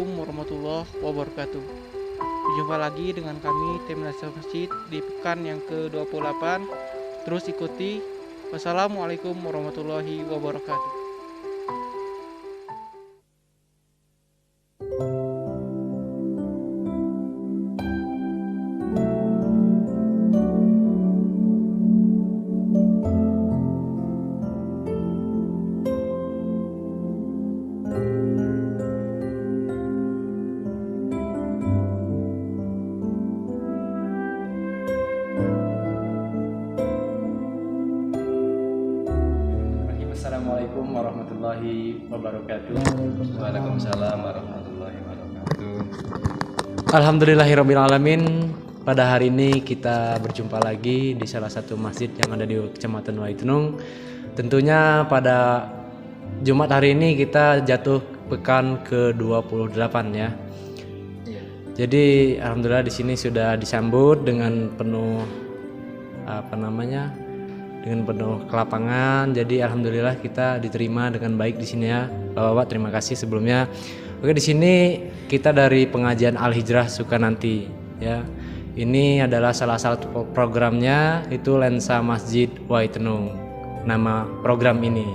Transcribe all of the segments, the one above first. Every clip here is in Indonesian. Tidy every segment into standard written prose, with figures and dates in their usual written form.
Assalamualaikum warahmatullahi wabarakatuh. Berjumpa lagi dengan kami tim Nasihat Masjid di pekan yang ke-28. Terus ikuti. Wassalamualaikum warahmatullahi wabarakatuh. Assalamualaikum warahmatullahi wabarakatuh. Waalaikumsalam warahmatullahi wabarakatuh. Alhamdulillahirrabbilalamin. Pada hari ini kita berjumpa lagi di salah satu masjid yang ada di Kecamatan Waitunung. Tentunya pada Jumat hari ini kita jatuh pekan ke-28 ya. Jadi alhamdulillah di sini sudah disambut dengan penuh dengan penuh kelapangan. Jadi alhamdulillah kita diterima dengan baik di sini ya. Bapak-bapak terima kasih sebelumnya. Oke, di sini kita dari pengajian Al Hijrah Sukananti ya. Ini adalah salah satu programnya, itu Lensa Masjid Waitunung. Nama program ini.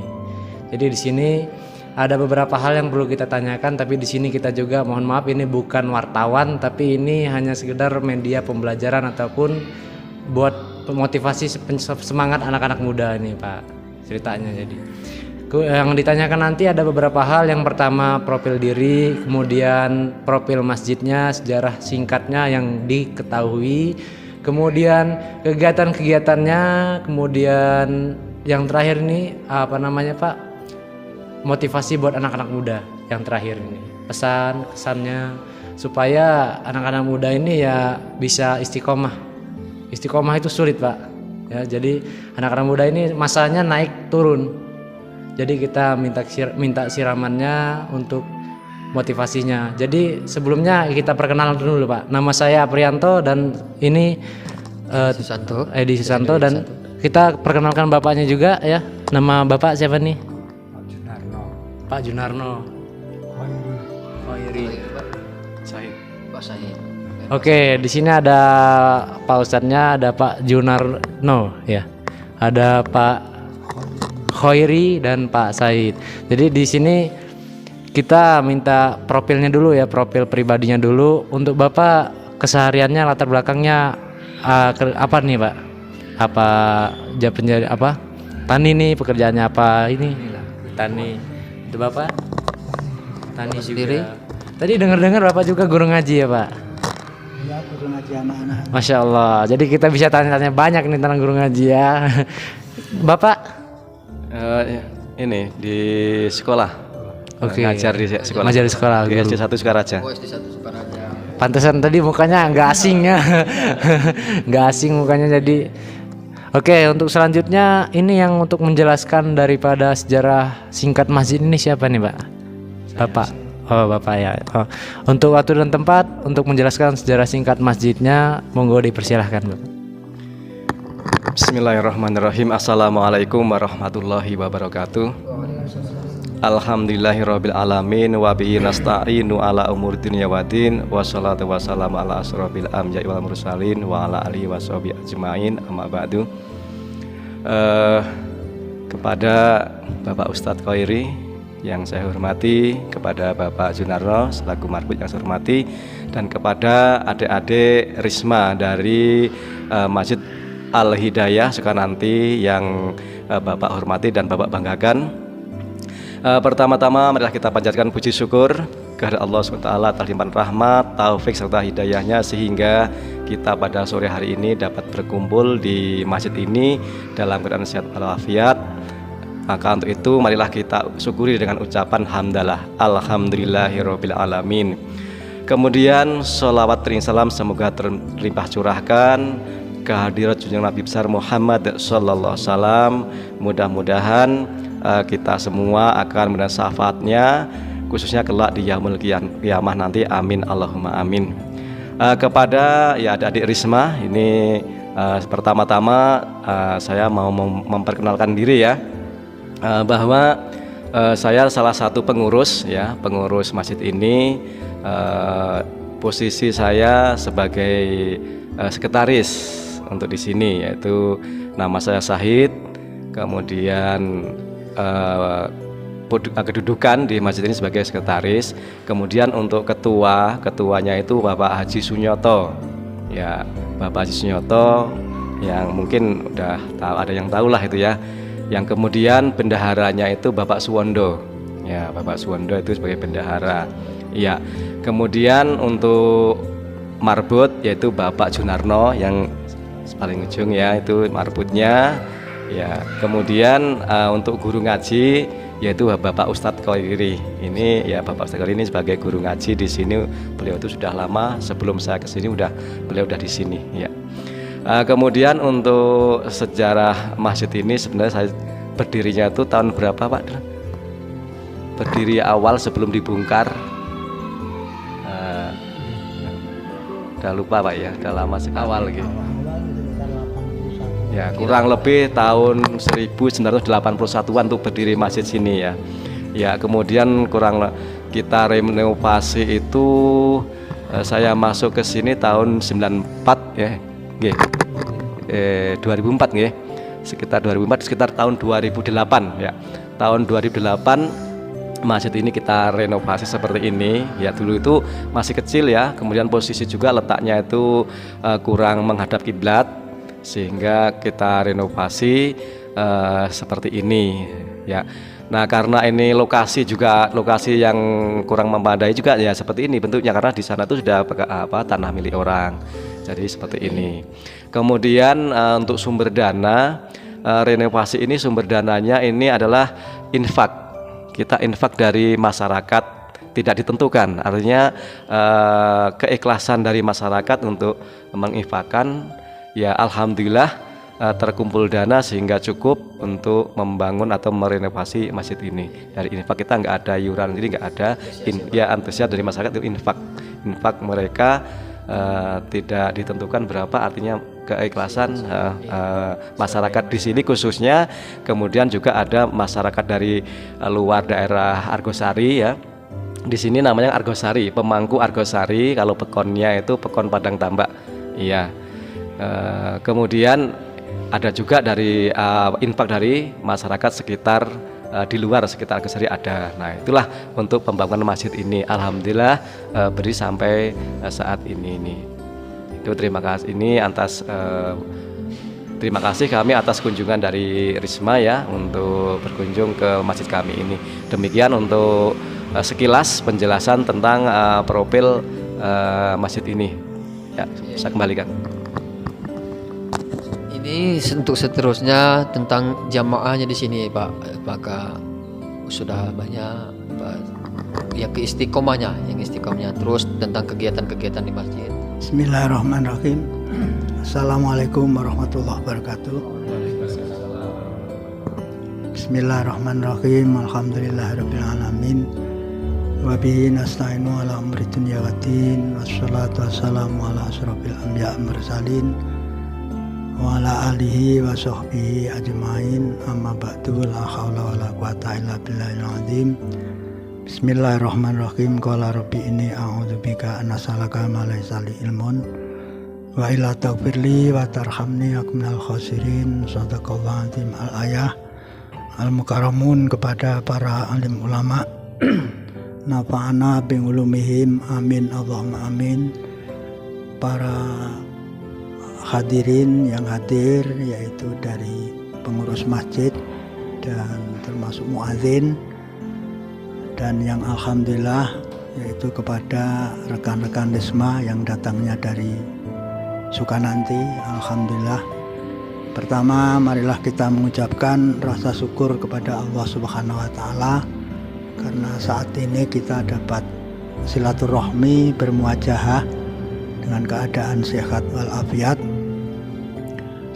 Jadi di sini ada beberapa hal yang perlu kita tanyakan, tapi di sini kita juga mohon maaf ini bukan wartawan, tapi ini hanya sekedar media pembelajaran ataupun buat motivasi semangat anak-anak muda ini Pak ceritanya. Jadi yang ditanyakan nanti ada beberapa hal. Yang pertama profil diri, kemudian profil masjidnya, sejarah singkatnya yang diketahui, kemudian kegiatan-kegiatannya, kemudian yang terakhir ini Pak, motivasi buat anak-anak muda yang terakhir ini, pesan kesannya supaya anak-anak muda ini ya bisa istiqomah. Istiqomah itu sulit Pak ya, jadi anak-anak muda ini masanya naik turun, jadi kita minta siramannya untuk motivasinya. Jadi sebelumnya kita perkenalan dulu Pak, nama saya Aprianto dan ini Edi Susanto dan kita perkenalkan bapaknya juga ya. Nama bapak siapa nih? Pak Junarno. Khairi. Said. Oke, di sini ada Pak Ustadznya, ada Pak Junarno ya. Ada Pak Khairi dan Pak Said. Jadi di sini kita minta profilnya dulu ya, profil pribadinya dulu. Untuk Bapak kesehariannya, latar belakangnya apa nih Pak? Apa tani nih, pekerjaannya apa ini? Tani. Itu Bapak? Tani sendiri. Tadi dengar-dengar Bapak juga guru ngaji ya Pak? Ya, guru ngaji anak-anak. Masya Allah. Jadi kita bisa tanya-tanya banyak nih tentang guru ngaji ya. Bapak? Ini di sekolah. Oke. Ngajar di sekolah. Ngajar di sekolah. Di SD 1 Sukaraja. Pantesan tadi mukanya nggak asing ya. Nggak asing mukanya jadi. Oke, untuk selanjutnya ini yang untuk menjelaskan daripada sejarah singkat masjid ini siapa nih Pak? Bapak. Oh Bapak ya. Untuk waktu dan tempat untuk menjelaskan sejarah singkat masjidnya, monggo dipersilahkan Bapak. Bismillahirrahmanirrahim. Assalamualaikum warahmatullahi wabarakatuh. Alhamdulillahirabbil alamin wa bihi nasta'inu ala umuri dunya waddin wassalatu wassalamu ala asrofil anbiya'i wal mursalin wa ala alihi washabihi ajmain amma ba'du. Kepada Bapak Ustadz Khairi yang saya hormati, kepada Bapak Junarno selaku marbut yang saya hormati, dan kepada adik-adik Risma dari Masjid Al Hidayah Sukananti yang Bapak hormati dan Bapak banggakan. Pertama-tama marilah kita panjatkan puji syukur kepada Allah SWT atas limpahan rahmat, taufik serta hidayahnya sehingga kita pada sore hari ini dapat berkumpul di masjid ini dalam keadaan sehat walafiat. Maka untuk itu marilah kita syukuri dengan ucapan hamdalah alhamdulillahirabbil alamin. Kemudian sholawat ring salam semoga terlimpah curahkan kehadirat junjungan Nabi besar Muhammad sallallahu alaihi wasallam. Mudah-mudahan kita semua akan mendapat syafaatnya, khususnya kelak di yaumul qiyamah nanti. Amin Allahumma amin. Kepada ya adik-adik Risma ini, pertama-tama saya mau memperkenalkan diri ya, bahwa Saya salah satu pengurus ya, pengurus masjid ini. Posisi saya sebagai sekretaris untuk di sini, yaitu nama saya Syahid. Kemudian kedudukan di masjid ini sebagai sekretaris. Kemudian untuk ketuanya itu Bapak Haji Sunyoto. Ya, Bapak Haji Sunyoto yang mungkin udah tahu, ada yang tahu lah itu ya. Yang kemudian bendaharanya itu Bapak Suwondo. Ya, Bapak Suwondo itu sebagai bendahara. Iya. Kemudian untuk marbut yaitu Bapak Junarno yang paling ujung ya, itu marbutnya. Ya, kemudian untuk guru ngaji yaitu Bapak Ustadz Koiri. Ini ya, Bapak Ustadz Koiri ini sebagai guru ngaji di sini. Beliau itu sudah lama, sebelum saya ke sini beliau udah di sini ya. Kemudian untuk sejarah masjid ini sebenarnya saya berdirinya itu tahun berapa Pak? Berdiri awal sebelum dibongkar. Udah lupa Pak ya, udah lama sekali awal gitu. Ya, kurang lebih tahun 1981-an untuk berdiri masjid sini ya. Ya, kemudian kita renovasi itu saya masuk ke sini tahun 94 ya. 2004 nggih. Sekitar 2004, sekitar tahun 2008 ya. Tahun 2008 masjid ini kita renovasi seperti ini ya. Dulu itu masih kecil ya, kemudian posisi juga letaknya itu kurang menghadap kiblat, sehingga kita renovasi seperti ini ya. Nah, karena ini lokasi yang kurang memadai juga ya, seperti ini bentuknya, karena di sana itu sudah tanah milik orang. Jadi seperti ini. Kemudian untuk sumber dana renovasi ini, sumber dananya ini adalah infak. Kita infak dari masyarakat, tidak ditentukan. Artinya keikhlasan dari masyarakat untuk menginfakkan. Ya, alhamdulillah terkumpul dana sehingga cukup untuk membangun atau merenovasi masjid ini. Dari infak kita nggak ada iuran, jadi nggak ada ya, antusias dari masyarakat itu infak mereka tidak ditentukan berapa, artinya keikhlasan masyarakat di sini khususnya. Kemudian juga ada masyarakat dari luar daerah Argosari ya. Di sini namanya Argosari, pemangku Argosari. Kalau pekonnya itu pekon Padang Tambak. Iya. Kemudian ada juga dari infak dari masyarakat sekitar di luar sekitar Argosari ada. Nah, itulah untuk pembangunan masjid ini. Alhamdulillah beri sampai saat ini. Itu terima kasih ini terima kasih kami atas kunjungan dari Risma ya, untuk berkunjung ke masjid kami ini. Demikian untuk sekilas penjelasan tentang profil masjid ini. Ya, saya kembalikan. Ini untuk seterusnya tentang jamaahnya di sini Pak, apakah sudah banyak yang istiqomahnya, terus tentang kegiatan-kegiatan di masjid. Bismillahirrahmanirrahim. Assalamualaikum warahmatullahi wabarakatuh. Bismillahirrahmanirrahim. Alhamdulillahirabbil alamin. Wa bihi nasta'inu ala umri dunya waddin. Wassalatu wassalamu ala asyrofil anbiya'i wal mursalin wa ala alihi wa sahbihi ajmain. Amma ba'du, la haula wala quwata illa billahil azim. Bismillahirrahmanirrahim. Qala rabbi inni a'udzubika an as'alaka ma laysa li ilmun wa illa taghfirli wa tarhamni aku minal khasirin. Shadaqallahu azim. Al-ayah al-mukarramun, kepada para alim ulama nafa'ana bi ulumihim, amin Allahumma amin. Para hadirin yang hadir, yaitu dari pengurus masjid dan termasuk muadzin, dan yang alhamdulillah yaitu kepada rekan-rekan Risma yang datangnya dari Sukananti. Alhamdulillah. Pertama, marilah kita mengucapkan rasa syukur kepada Allah Subhanahu wa taala karena saat ini kita dapat silaturahmi, bermuajahah dengan keadaan sehat walafiat.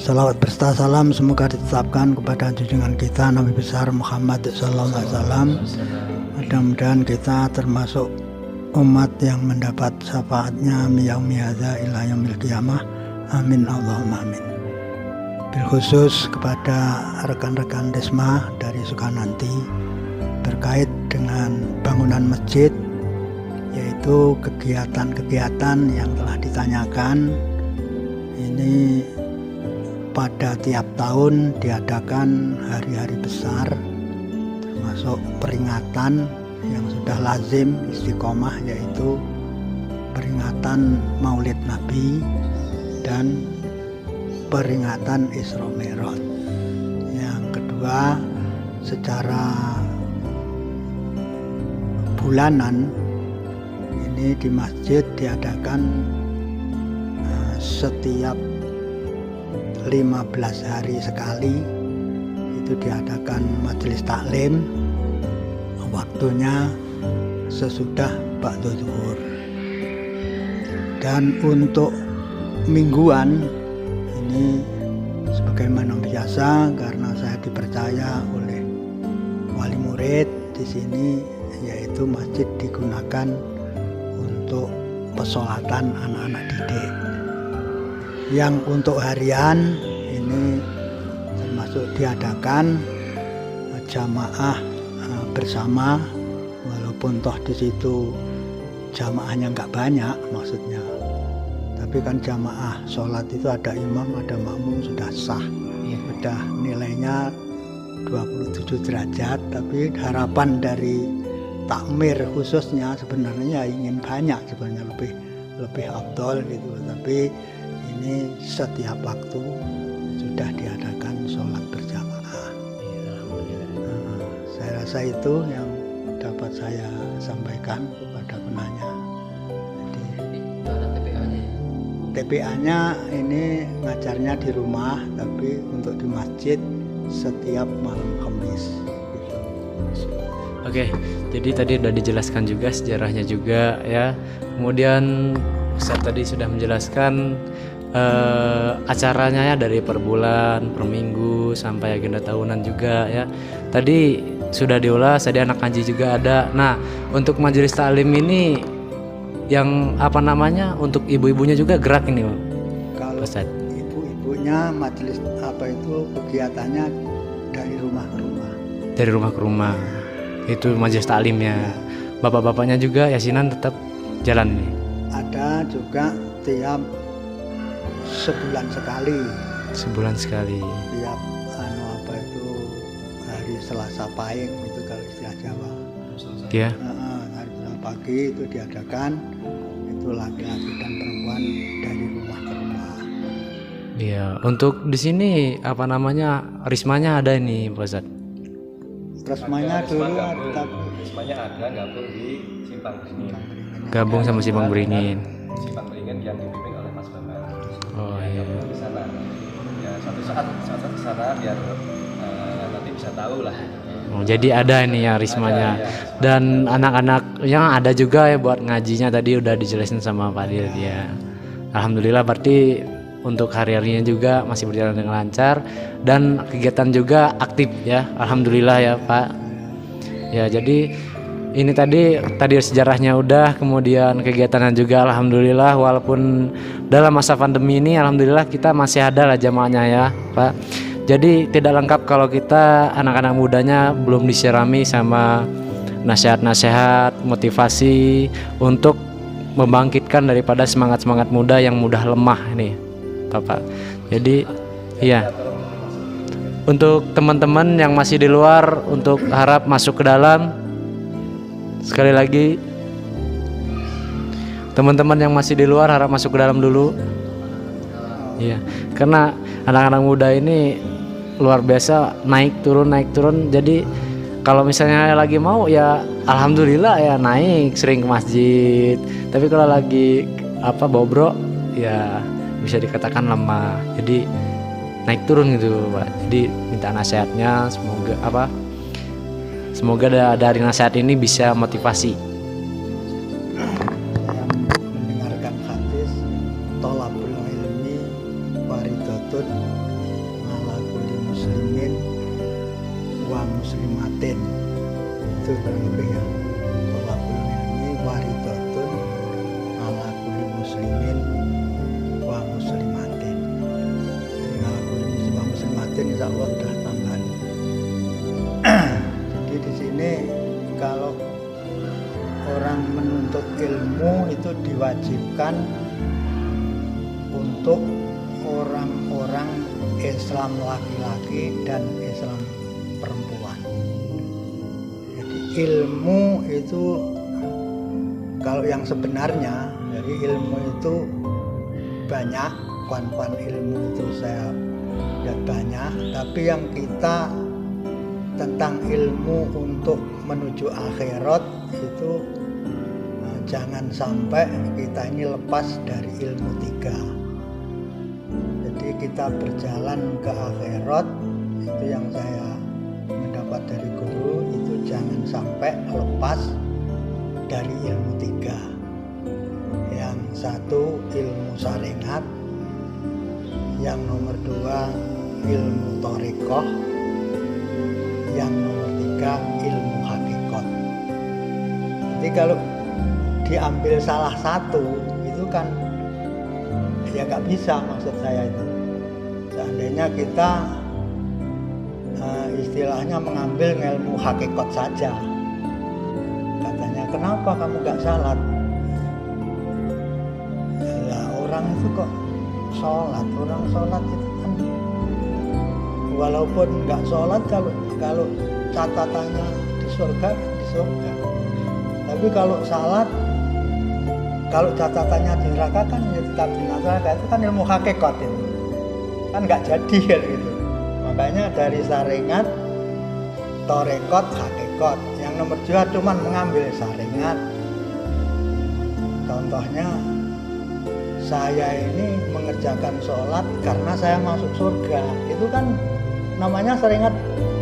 Salawat berserta salam semoga ditetapkan kepada junjungan kita Nabi besar Muhammad sallallahu alaihi wasallam. Mudah-mudahan kita termasuk umat yang mendapat syafaatnya miyaumi hadza ila yaumil qiyamah. Amin Allahumma amin. Bil khusus kepada rekan-rekan Risma dari Sukananti, terkait dengan bangunan masjid, yaitu kegiatan-kegiatan yang telah ditanyakan. Ini pada tiap tahun diadakan hari-hari besar, termasuk peringatan yang sudah lazim istiqomah, yaitu peringatan Maulid Nabi dan peringatan Isra Mi'raj. Yang kedua, secara bulanan ini di masjid diadakan setiap 15 hari sekali, itu diadakan majelis taklim, waktunya sesudah ba'da zuhur. Dan untuk mingguan ini sebagaimana biasa, karena saya dipercaya oleh wali murid di sini, yaitu masjid digunakan untuk pesolatan anak-anak didik. Yang untuk harian ini termasuk diadakan jamaah bersama, walaupun toh di situ jamaahnya nggak banyak maksudnya, tapi kan jamaah sholat itu ada imam ada makmum sudah sah, sudah nilainya 27 derajat. Tapi harapan dari takmir khususnya sebenarnya ingin banyak, sebenarnya lebih afdol gitu. Tapi ini setiap waktu sudah diadakan sholat berjamaah. Saya rasa itu yang dapat saya sampaikan kepada penanya. Jadi TPA-nya ini ngajarnya di rumah, tapi untuk di masjid setiap malam Kamis. Gitu. Oke, jadi tadi udah dijelaskan juga sejarahnya juga ya. Kemudian Ustaz tadi sudah menjelaskan acaranya ya, dari per bulan, per minggu, sampai agenda tahunan juga ya. Tadi sudah diulas, tadi anak ngaji juga ada. Nah, untuk majelis taklim ini yang apa namanya, untuk ibu-ibunya juga gerak ini, Kalau Ustaz? ibu-ibunya majelis apa itu kegiatannya dari rumah ke rumah. Dari rumah ke rumah. Itu majelis taklimnya. Bapak-bapaknya juga yasinan tetap jalan nih. Ada juga tiap sebulan sekali. Sebulan sekali. Tiap apa itu hari Selasa Pahing itu kalau istilah Jawa. Ya. Hari Selasa pagi itu diadakan, itu laki-laki dan perempuan dari rumah ke rumah. Iya, untuk di sini apa namanya, rismanya ada ini, Pak Ustaz. Resmanya dulu ada, Rismanya ada, gabung di Simpang Beringin. Gabung sama Simpang Beringin. Simpang Beringin yang dipimpin oleh Mas Bambang. Oh iya. Di sana. Ya, suatu saat ke sana biar nanti bisa tahu lah. Oh, jadi ada ini ya rismanya. Dan anak-anak yang ada juga ya buat ngajinya tadi udah dijelasin sama Pak Dir dia. Alhamdulillah, berarti untuk hari-harinya juga masih berjalan dengan lancar dan kegiatan juga aktif ya. Alhamdulillah ya Pak. Ya, jadi ini tadi sejarahnya udah, kemudian kegiatannya juga alhamdulillah, walaupun dalam masa pandemi ini alhamdulillah kita masih ada lah jamaahnya ya Pak. Jadi tidak lengkap kalau kita anak-anak mudanya belum disirami sama nasihat-nasihat, motivasi untuk membangkitkan daripada semangat-semangat muda yang mudah lemah nih Bapak. Jadi iya, untuk teman-teman yang masih di luar, untuk harap masuk ke dalam, sekali lagi teman-teman yang masih di luar harap masuk ke dalam dulu. Iya, karena anak-anak muda ini luar biasa, naik turun. Jadi kalau misalnya lagi mau ya alhamdulillah ya naik, sering ke masjid. Tapi kalau lagi bobrok ya bisa dikatakan lemah. Jadi naik turun gitu Pak. Jadi minta nasihatnya, semoga dari nasihat ini bisa motivasi. yang mendengarkan hadis tolabul ilmi faridatun ala kulli muslimin wa muslimatin, itu kurang lebih ya. Tolabul ilmi faridatun ala kulli muslimin wa muslimatin. Ala kulli muslim wa muslimatin insya Allah sudah tambahan. Jadi di sini ilmu itu diwajibkan untuk orang-orang Islam laki-laki dan Islam perempuan. Jadi ilmu itu kalau yang sebenarnya, jadi ilmu itu banyak, kuan-kuan ilmu itu saya lihat banyak, tapi yang kita tentang ilmu untuk menuju akhirat itu jangan sampai kita ini lepas dari ilmu 3. Jadi kita berjalan ke akhirat, itu yang saya mendapat dari guru, itu jangan sampai lepas dari ilmu 3. Yang satu ilmu syariat, yang nomor 2 ilmu thariqah, yang nomor 3 ilmu hakikat. Jadi kalau diambil salah satu itu kan ya nggak bisa, maksud saya itu. Seandainya kita istilahnya mengambil ilmu hakikat saja, katanya kenapa kamu nggak salat? Lah orang itu kok sholat, orang sholat itu kan walaupun nggak sholat, kalau catatannya di surga, di surga. Tapi kalau salat, kalau catatannya di neraka kan ya tetap di neraka. Itu kan ilmu hakikat itu, kan nggak jadi gitu. Makanya dari syariat, thariqat, hakikat. Yang nomor 2 cuman mengambil syariat. Contohnya saya ini mengerjakan sholat karena saya masuk surga. Itu kan namanya syariat.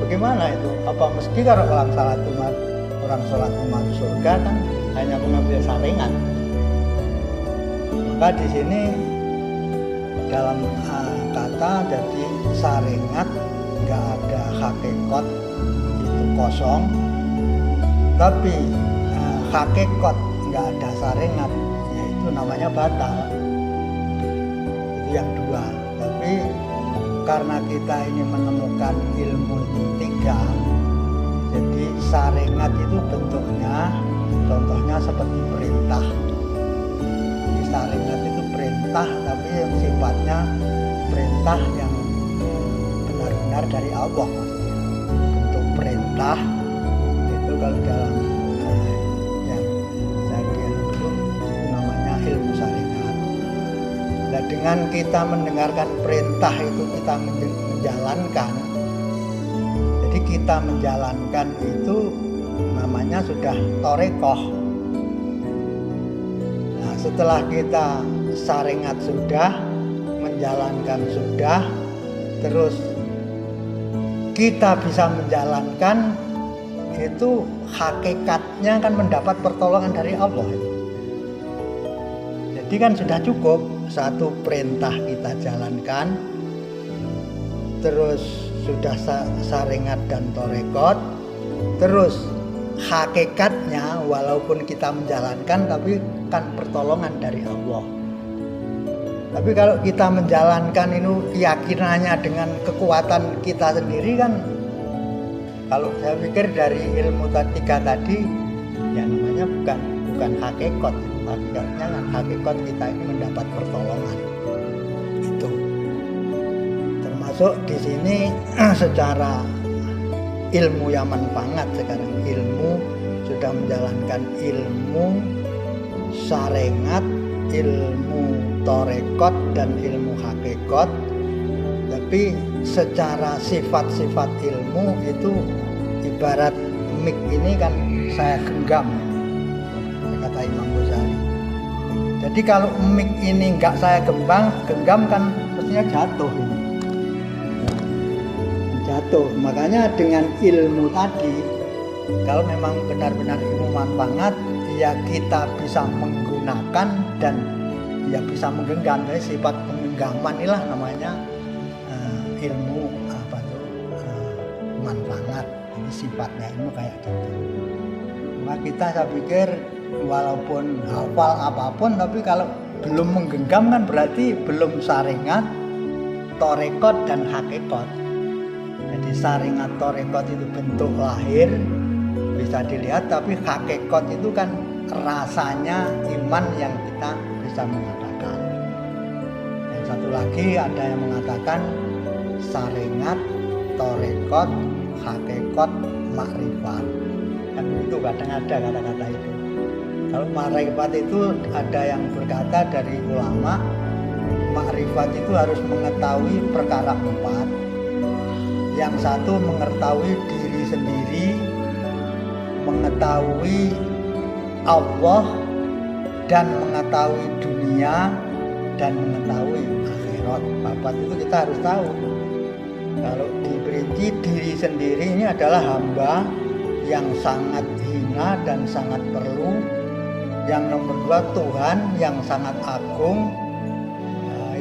Bagaimana itu? Apa mesti kalau orang sholat masuk surga kan hanya mengambil syariat? Maka di sini dalam kata jadi syariat nggak ada hakikat, itu kosong. Tapi hakikat nggak ada syariat, yaitu namanya batal. Itu yang 2. Tapi karena kita ini menemukan ilmu itu 3, jadi syariat itu bentuknya, contohnya seperti perintah. Jadi syariat itu perintah, tapi yang sifatnya perintah yang benar-benar dari Allah, maksudnya. Bentuk perintah itu kalau dalam yang saya itu namanya ilmu syariat. Nah, dengan kita mendengarkan perintah itu kita menjalankan. Jadi kita menjalankan itu namanya sudah thariqah. Nah, setelah kita syariat sudah, menjalankan sudah, terus kita bisa menjalankan, itu hakikatnya kan mendapat pertolongan dari Allah. Jadi kan sudah cukup, satu perintah kita jalankan, terus sudah syariat dan thariqat, terus hakikatnya walaupun kita menjalankan tapi kan pertolongan dari Allah. Tapi kalau kita menjalankan itu keyakinannya dengan kekuatan kita sendiri kan, kalau saya pikir dari ilmu 3 tadi ya namanya bukan hakikat. Hakikatnya kan hakikat kita ini mendapat pertolongan. Itu termasuk di sini secara ilmu yang manfaat. Sekarang ilmu sudah menjalankan ilmu syariat, ilmu thariqat dan ilmu hakikat. Tapi secara sifat-sifat ilmu itu ibarat mik ini kan saya genggam, kata Imam Ghazali. Jadi kalau mik ini nggak saya genggam kan mestinya jatuh ini. Jatuh. Makanya dengan ilmu tadi, kalau memang benar-benar ilmu manfaat, ya kita bisa menggunakan dan ya bisa menggenggam. Jadi sifat penggenggaman inilah namanya ilmu manfaat. Ini sifatnya ilmu kayak gitu. Maka kita saya pikir walaupun hafal apapun, tapi kalau belum menggenggam kan berarti belum syariat, thariqat dan hakikat. Jadi syariat, thariqat itu bentuk lahir bisa dilihat, tapi hakikat itu kan rasanya iman yang kita bisa mengatakan. Yang satu lagi ada yang mengatakan saringat, torekot, hakikat, makrifat. Kan itu kadang ada kata-kata itu. Kalau makrifat itu ada yang berkata dari ulama, makrifat itu harus mengetahui perkara 4. Yang satu mengetahui diri sendiri, mengetahui Allah, dan mengetahui dunia, dan mengetahui akhirat. 4 itu kita harus tahu. Kalau diperinci diri sendiri ini adalah hamba yang sangat hina dan sangat perlu. Yang nomor 2 Tuhan yang sangat agung,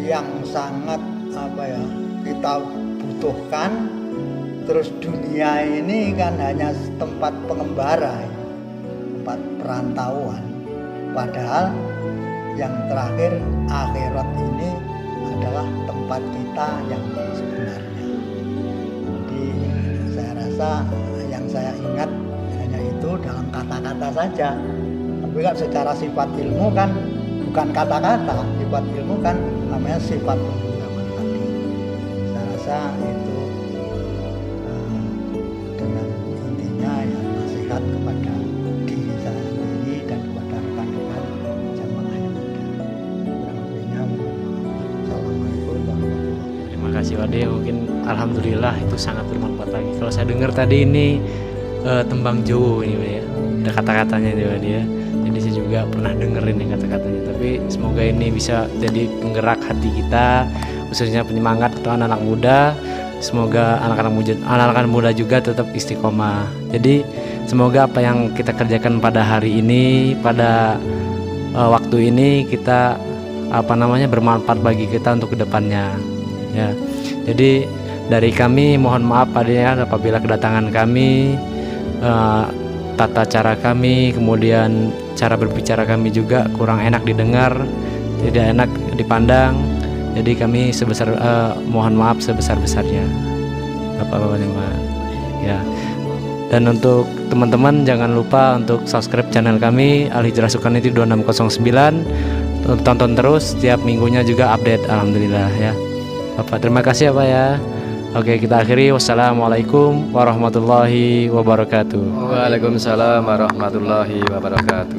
yang sangat kita butuhkan. Terus dunia ini kan hanya tempat pengembara, tempat perantauan. Padahal yang terakhir akhirat ini adalah tempat kita yang sebenarnya. Jadi saya rasa yang saya ingat hanya itu dalam kata-kata saja. Tapi kan secara sifat ilmu kan bukan kata-kata, sifat ilmu kan namanya sifat pengetahuan tadi. Saya rasa itu dengan intinya ya nasihat kepada diri saya sendiri dan kepada rekan-rekan jamaah yang ada. Kurang lebihnya Assalamualaikum warahmatullahi wabarakatuh. Terima kasih Wade, mungkin alhamdulillah itu sangat bermanfaat lagi. Kalau saya dengar tadi ini tembang Jowo ini ya, ada kata-katanya di Wade ya. Jadi saya juga pernah dengerin yang kata-katanya. Tapi semoga ini bisa jadi penggerak hati kita, khususnya penyemangat untuk anak-anak muda. Semoga anak-anak muda juga tetap istiqomah. Jadi semoga apa yang kita kerjakan pada hari ini, pada waktu ini kita bermanfaat bagi kita untuk kedepannya. Ya. Jadi dari kami mohon maaf apabila kedatangan kami, tata cara kami, kemudian cara berbicara kami juga kurang enak didengar, tidak enak dipandang. Jadi kami mohon maaf sebesar-besarnya, Bapak-bapak ya. Dan untuk teman-teman jangan lupa untuk subscribe channel kami Al Hijrah Sukaniti 2609. Tonton terus setiap minggunya juga update, alhamdulillah ya. Bapak terima kasih ya Pak ya. Oke, kita akhiri. Wassalamualaikum warahmatullahi wabarakatuh. Waalaikumsalam warahmatullahi wabarakatuh.